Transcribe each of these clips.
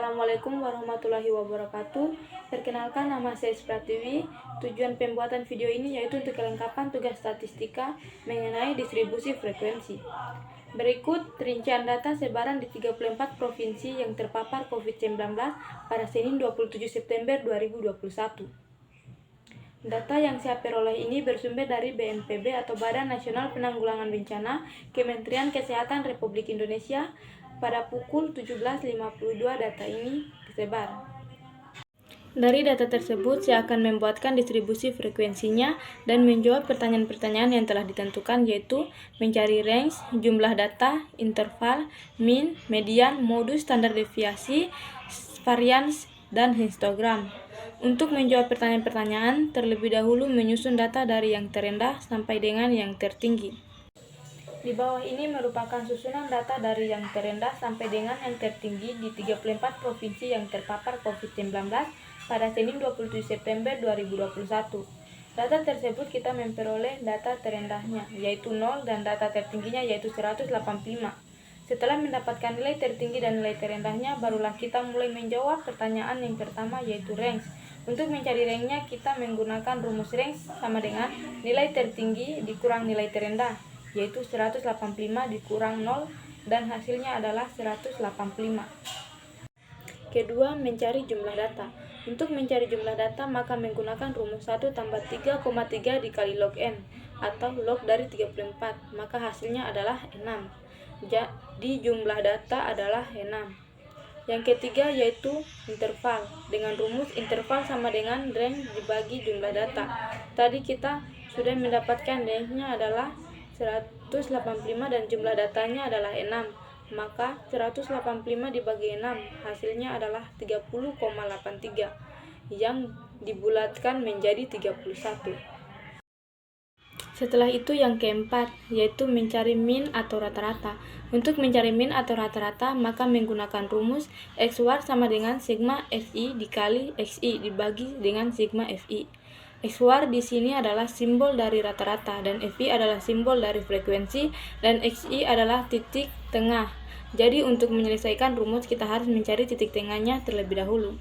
Assalamualaikum warahmatullahi wabarakatuh. Perkenalkan, nama saya Pratiwi. Tujuan pembuatan video ini yaitu untuk kelengkapan tugas statistika mengenai distribusi frekuensi. Berikut rincian data sebaran di 34 provinsi yang terpapar COVID-19 pada Senin 27 September 2021. Data yang saya peroleh ini bersumber dari BNPB atau Badan Nasional Penanggulangan Bencana, Kementerian Kesehatan Republik Indonesia. Pada pukul 17.52 data ini disebar. Dari data tersebut, saya akan membuatkan distribusi frekuensinya dan menjawab pertanyaan-pertanyaan yang telah ditentukan, yaitu mencari range, jumlah data, interval, mean, median, modus, standar deviasi, varians, dan histogram. Untuk menjawab pertanyaan-pertanyaan, terlebih dahulu menyusun data dari yang terendah sampai dengan yang tertinggi. Di bawah ini merupakan susunan data dari yang terendah sampai dengan yang tertinggi di 34 provinsi yang terpapar COVID-19 pada Senin 27 September 2021. Data tersebut kita memperoleh data terendahnya, yaitu 0, dan data tertingginya yaitu 185. Setelah mendapatkan nilai tertinggi dan nilai terendahnya, barulah kita mulai menjawab pertanyaan yang pertama, yaitu range. Untuk mencari range-nya, kita menggunakan rumus range sama dengan nilai tertinggi dikurang nilai terendah, yaitu 185 dikurang 0, dan hasilnya adalah 185. Kedua, mencari jumlah data. Untuk mencari jumlah data, maka menggunakan rumus 1 tambah 3,3 dikali log n, atau log dari 34, maka hasilnya adalah 6. Jadi jumlah data adalah 6. Yang ketiga yaitu interval. Dengan rumus interval sama dengan range dibagi jumlah data. Tadi kita sudah mendapatkan range-nya adalah 185 dan jumlah datanya adalah 6, maka 185 dibagi 6 hasilnya adalah 30,83 yang dibulatkan menjadi 31. Setelah itu yang keempat yaitu mencari mean atau rata-rata. Untuk mencari mean atau rata-rata, maka menggunakan rumus X war sama dengan sigma Fi dikali Xi dibagi dengan sigma Fi. X war di sini adalah simbol dari rata-rata dan Fi adalah simbol dari frekuensi dan Xi adalah titik tengah. Jadi untuk menyelesaikan rumus kita harus mencari titik tengahnya terlebih dahulu.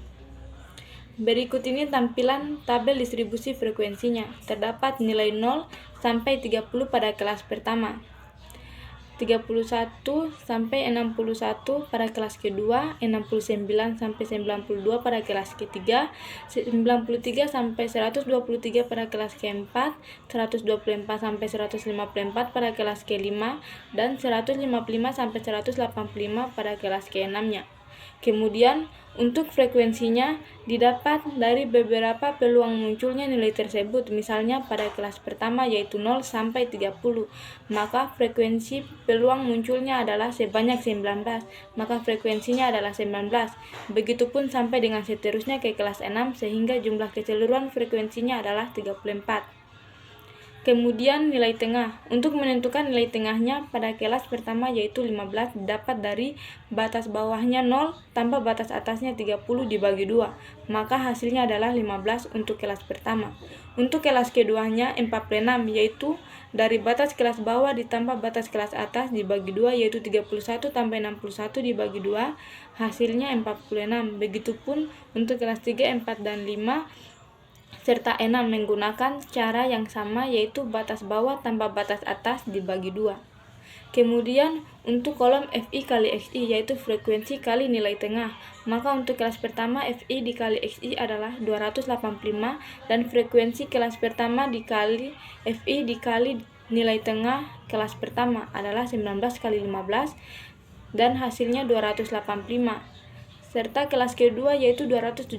Berikut ini tampilan tabel distribusi frekuensinya. Terdapat nilai 0 sampai 30 pada kelas pertama, 31 sampai 61 pada kelas kedua, 69 sampai 92 pada kelas ketiga, 93 sampai 123 pada kelas keempat, 124 sampai 154 pada kelas kelima, dan 155 sampai 185 pada kelas keenamnya. Kemudian, untuk frekuensinya didapat dari beberapa peluang munculnya nilai tersebut. Misalnya pada kelas pertama yaitu 0 sampai 30, maka frekuensi peluang munculnya adalah sebanyak 19, maka frekuensinya adalah 19. Begitupun sampai dengan seterusnya ke kelas 6 sehingga jumlah keseluruhan frekuensinya adalah 34. Kemudian nilai tengah. Untuk menentukan nilai tengahnya pada kelas pertama yaitu 15 didapat dari batas bawahnya 0 tambah batas atasnya 30 dibagi 2. Maka hasilnya adalah 15 untuk kelas pertama. Untuk kelas keduanya 46 yaitu dari batas kelas bawah ditambah batas kelas atas dibagi 2 yaitu 31 tambah 61 dibagi 2 hasilnya 46. Begitupun untuk kelas 3, 4, dan 5 serta 6 menggunakan cara yang sama yaitu batas bawah tambah batas atas dibagi 2. Kemudian untuk kolom Fi kali Xi yaitu frekuensi kali nilai tengah, maka untuk kelas pertama Fi dikali Xi adalah 285 dan frekuensi kelas pertama dikali Fi dikali nilai tengah kelas pertama adalah 19 kali 15 dan hasilnya 285. Serta kelas kedua yaitu 276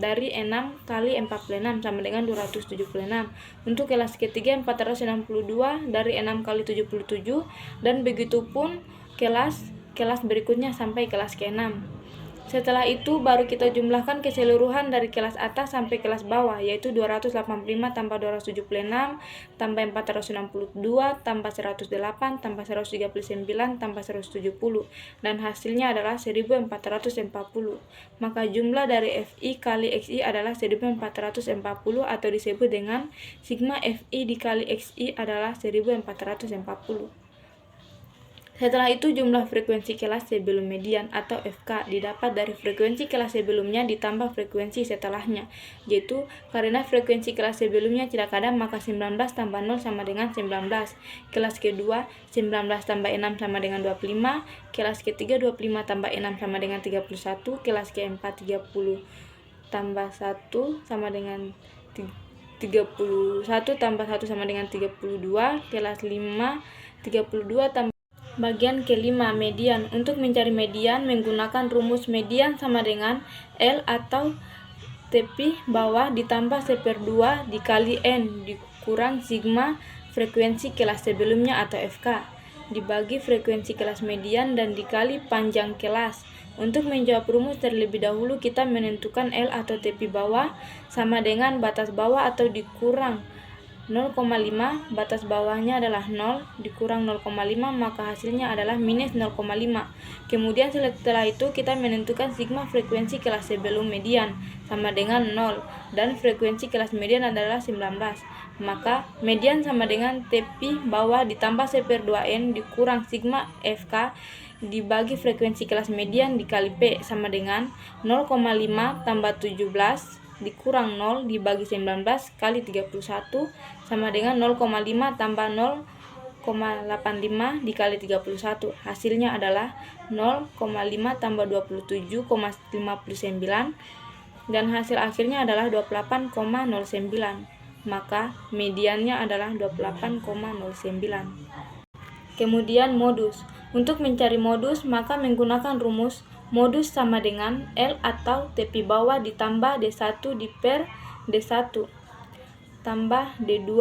dari 6 kali 46 sama dengan 276. Untuk kelas ketiga 462 dari 6 kali 77 dan begitupun kelas berikutnya sampai kelas ke-6. Setelah itu baru kita jumlahkan keseluruhan dari kelas atas sampai kelas bawah yaitu 285 tambah 276 tambah 462 tambah 108 tambah 139 tambah 170 dan hasilnya adalah 1440. Maka jumlah dari Fi kali Xi adalah 1440 atau disebut dengan sigma Fi dikali Xi adalah 1440. Setelah itu jumlah frekuensi kelas sebelum median atau FK didapat dari frekuensi kelas sebelumnya ditambah frekuensi setelahnya, yaitu karena frekuensi kelas sebelumnya tidak ada maka 19 tambah 0 sama dengan 19. Kelas kedua 19 tambah 6 sama dengan 25, kelas ketiga 25 tambah 6 sama dengan 31, kelas keempat 30 tambah 1 sama dengan 31 tambah 1 sama dengan 32, kelas 5 32 tambah. Bagian kelima, median. Untuk mencari median menggunakan rumus median sama dengan L atau tepi bawah ditambah 1/2 dikali N dikurang sigma frekuensi kelas sebelumnya atau FK dibagi frekuensi kelas median dan dikali panjang kelas. Untuk menjawab rumus terlebih dahulu kita menentukan L atau tepi bawah sama dengan batas bawah atau dikurang 0,5, batas bawahnya adalah 0, dikurang 0,5, maka hasilnya adalah minus 0,5. Kemudian setelah itu kita menentukan sigma frekuensi kelas sebelum median sama dengan 0, dan frekuensi kelas median adalah 19. Maka median sama dengan tepi bawah ditambah 1/2N dikurang sigma FK dibagi frekuensi kelas median dikali P sama dengan 0,5 tambah 17 dikurang 0 dibagi 19 kali 31 sama dengan 0,5 tambah 0,85 dikali 31. Hasilnya adalah 0,5 tambah 27,59 dan hasil akhirnya adalah 28,09. Maka mediannya adalah 28,09. Kemudian modus. Untuk mencari modus maka menggunakan rumus modus sama dengan L atau tepi bawah ditambah D1 per D1 tambah D2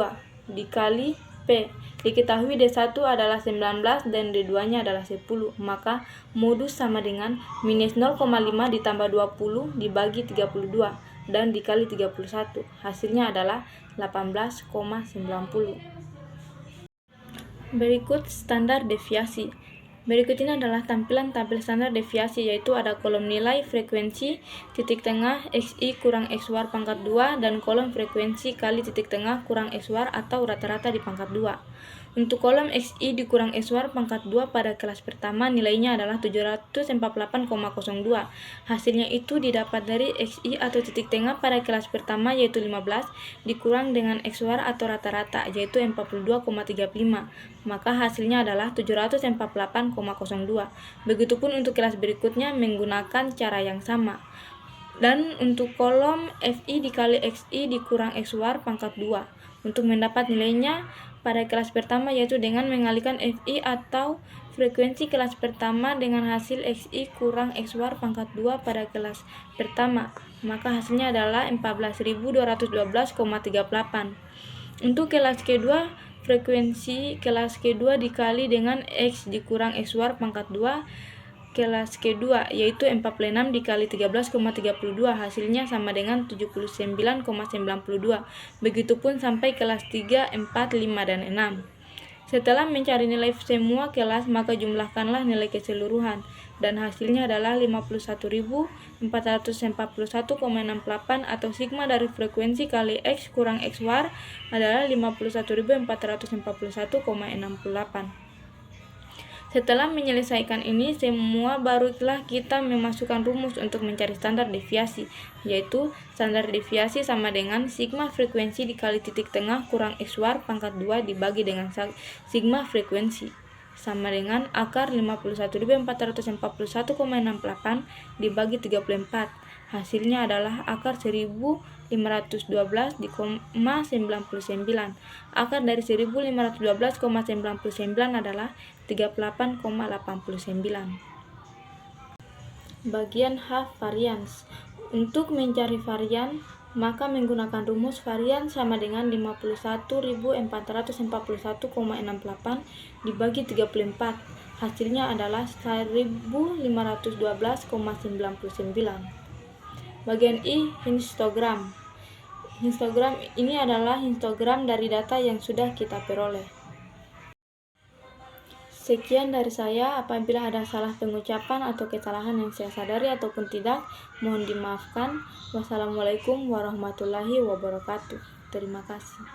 dikali P. Diketahui D1 adalah 19 dan D2-nya adalah 10. Maka modus sama dengan minus 0,5 ditambah 20 dibagi 32 dan dikali 31. Hasilnya adalah 18,90. Berikut standar deviasi. Berikut ini adalah tampilan tabel standar deviasi, yaitu ada kolom nilai frekuensi, titik tengah, XI kurang X war pangkat 2, dan kolom frekuensi kali titik tengah kurang X war atau rata-rata di pangkat 2. Untuk kolom XI dikurang X war pangkat 2 pada kelas pertama nilainya adalah 748,02. Hasilnya itu didapat dari XI atau titik tengah pada kelas pertama yaitu 15 dikurang dengan X war atau rata-rata yaitu 42,35. Maka hasilnya adalah 748,02. Begitupun untuk kelas berikutnya menggunakan cara yang sama. Dan untuk kolom FI dikali XI dikurang X war pangkat 2. Untuk mendapat nilainya pada kelas pertama yaitu dengan mengalihkan FI atau frekuensi kelas pertama dengan hasil XI kurang X war pangkat 2 pada kelas pertama. Maka hasilnya adalah 14.212,38. Untuk kelas kedua, frekuensi kelas kedua dikali dengan X dikurang X war pangkat 2 kelas kedua yaitu 46 dikali 13,32, hasilnya sama dengan 79,92. Begitupun sampai kelas 3, 4, 5, dan 6. Setelah mencari nilai semua kelas maka jumlahkanlah nilai keseluruhan dan hasilnya adalah 51.441,68 atau sigma dari frekuensi kali X kurang X war adalah 51.441,68. Setelah menyelesaikan ini semua, barulah kita memasukkan rumus untuk mencari standar deviasi, yaitu standar deviasi sama dengan sigma frekuensi dikali titik tengah kurang X war pangkat 2 dibagi dengan sigma frekuensi sama dengan akar 51.441,68 dibagi 34. Hasilnya adalah akar 1512,99. Akar dari 1512,99 adalah 38,89. Bagian H varians. Untuk mencari varian maka menggunakan rumus varian sama dengan 51.441,68 dibagi 34. Hasilnya adalah 1512,99. Bagian I, histogram. Histogram ini adalah histogram dari data yang sudah kita peroleh. Sekian dari saya. Apabila ada salah pengucapan atau kesalahan yang saya sadari ataupun tidak, mohon dimaafkan. Wassalamualaikum warahmatullahi wabarakatuh. Terima kasih.